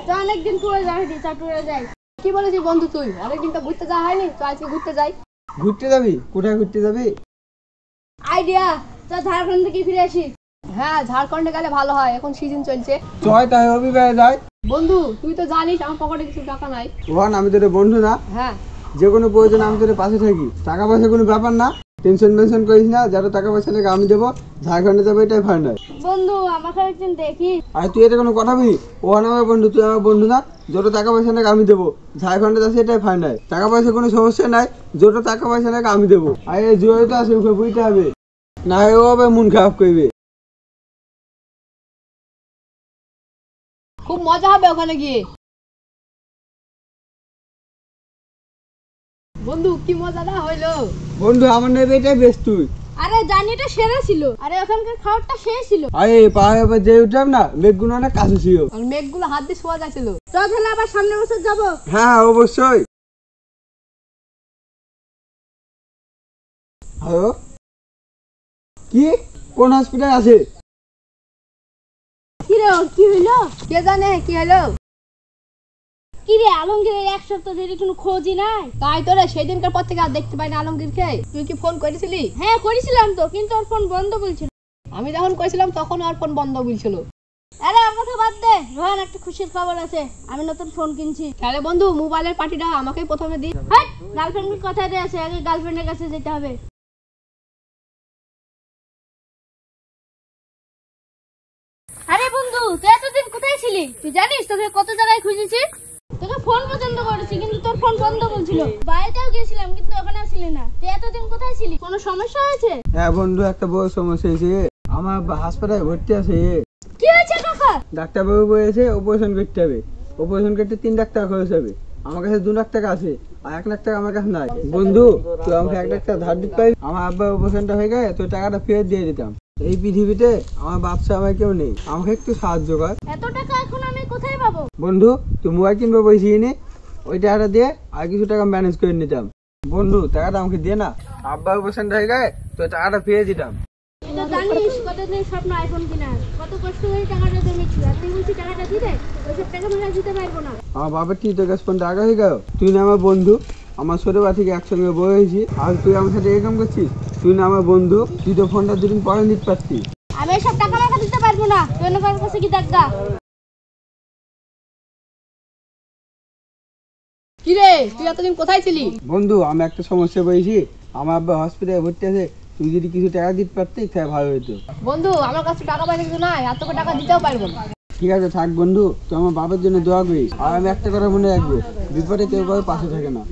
তো অনেকদিন ট্যুরে যাইনি, তা ট্যুরে যাই। কি বলেছিস বন্ধু তুই? অনেকদিন তো ঘুরতে যাওয়া হয়নি, তো আজকে ঘুরতে যাই। ঘুরতে যাবি? কোথায় ঘুরতে যাবি? আইডিয়া, তো ঝাড়খণ্ড থেকে ফিরে আসি। হ্যাঁ, ঝাড়খণ্ডে গেলে ভালো হয়, এখন সিজন চলছে। চয় তাই রবিবারে যাই। বন্ধু তুই তো জানিস আমার পকেটে কিছু টাকা নাই। ওখান আমি তোর বন্ধু না? হ্যাঁ। যে কোনো প্রয়োজনে আমি তোর পাশে থাকি। টাকা পয়সা কোনো ব্যাপার না, টেনশন মেনশন করিস না। যারা টাকা পয়সা লাগে আমি দেবো, ঝাড়খণ্ডে যাবো এটাই ফাইনাল। বন্ধু আমাকে একদিন দেখি। আর তুই এটা কোনো কথা বলি? ওখানে আমার বন্ধু, তুই আমার বন্ধু না? যত টাকা পয়সা লাগে আমি দেবো, ঝাড়খণ্ডে যাচ্ছি এটাই ফাইনাল। টাকা পয়সা কোনো সমস্যা নাই, যত টাকা পয়সা লাগে আমি দেবো। আর এই জুয়ারিটা আছে ওকে বুঝতে হবে, না ও হবে মন খারাপ করবে। খুব মজা হবে ওখানে গিয়ে। বন্ধু কি মজা না হইলো? বন্ধু আমার নেবে এটাই বেশ। তুই আরে জানি এটা সেরা ছিল, আরে ওখানকার খাবারটা শেষ ছিল। আরে পাহাড়ের উপর যে উঠলাম না, মেঘগুলো অনেক কাছে ছিল। আর মেঘগুলো হাত দিয়ে শোয়া যাচ্ছিল। তো তাহলে আবার সামনের বছর যাবো। হ্যাঁ অবশ্যই। হ্যালো, কি কোন হসপিটাল আছে? কি রে, ওর কি হইলো? কে জানে কি হলো? কি রে, আলমগীরের এক সপ্তাহ ধরে কোনো খোঁজই নাই। তাই তো রে, সেদিনকার পর থেকে আর দেখতে পাই না আলমগীরকে। তুই কি ফোন করেছিলি? হ্যাঁ করেছিলাম তো, কিন্তু ওর ফোন বন্ধ বলছিল। আমি যখন করেছিলাম তখন ওর ফোন বন্ধ বলছিল। আরে আমার কথা বাদ দে, রোহান একটা খুশির খবর আছে, আমি নতুন ফোন কিনছি। তাহলে বন্ধু মোবাইলের পার্টিটা আমাকেই প্রথমে দি। হাট, গার্লফ্রেন্ডের কথা দিয়ে আছে, আগে গার্লফ্রেন্ডের কাছে যেতে হবে। আরে বন্ধু, তুই এতদিন কোথায় ছিলি? তুই জানিস তোকে কত জায়গায় খুঁজেছি? তোকে ফোন পর্যন্ত করেছি, কিন্তু তোর ফোন বন্ধ বলছিল। বাইরেও গেছিলাম, কিন্তু ওখানেও ছিলি না। তুই এতদিন কোথায় ছিলি? কোনো সমস্যা হয়েছে? হ্যাঁ বন্ধু, একটা বড় সমস্যা হয়েছে। আমার হাসপাতালে ভর্তি আছে। কি হয়েছে কাকা? ডাক্তারবাবু বলেছে অপারেশন করতে হবে। অপারেশন করতে 3 লাখ টাকা খরচ হবে। আমার কাছে 2 লাখ টাকা আছে, আর 1 লাখ টাকা আমার কাছে নাই। বন্ধু তুই আমাকে 1 লাখ টাকা ধার দিতে পারবি? আমার আব্বার অপারেশনটা হয়ে গেলে তোর টাকাটা ফেরত দিয়ে দিতাম। এই পৃথিবীতে আমার বাচ্চা আমার কেউ নেই, আমাকে একটু সাহায্য কর। এত টাকা এখন আমি কোথায় পাবো? বন্ধু তুই মোবাইল কিনবে বসিয়ে নে, ওই টাকাটা দিয়ে আর কিছু টাকা ম্যানেজ করে নিতাম। বন্ধু টাকাটা আমাকে দিয়ে না, আব্বার অপারেশনটা হয়ে গেলে তোর টাকাটা ফিরে দিতাম। তুই তো জানিস কতদিন স্বপ্ন আইফোন কেনার, কত কষ্ট করে টাকাটা জমেছি, আর তুই বলছিস টাকাটা দিতে? ওইসব টাকা আমরা দিতে পারবো না। আমার বাবার কি তোর কাছে ফোনটা আগে হয়ে গেল? তুই না আমার বন্ধু, আমার ছোটবেলা থেকে একসঙ্গে বড় হয়েছি, আর তুই আমার সাথে এরকম করছিস? তুই না আমার বন্ধু, তুই তো ফোনটা 2 দিন পরে নিতে পারতিস। আমি এসব টাকা আমাকে দিতে পারবো না, তুই অন্য কারোর কাছে কি দেখা। কি রে, তুই এতদিন কোথায় ছিলি? বন্ধু আমি একটা সমস্যা পেয়েছি, আমার আব্বা হসপিটালে ভর্তি আছে। তুই যদি কিছু টাকা দিতে পারতিস তাহলে ভালো হতো। বন্ধু আমার কাছে টাকা পয়সা কিছু নাই, আর তোকে টাকা দিতেও পারবো না। ঠিক আছে থাক বন্ধু, তুই আমার বাবার জন্য দোয়া করিস। আর আমি একটা কথা মনে রাখবো, বিপদে কেউ কারোর পাশে থাকে না।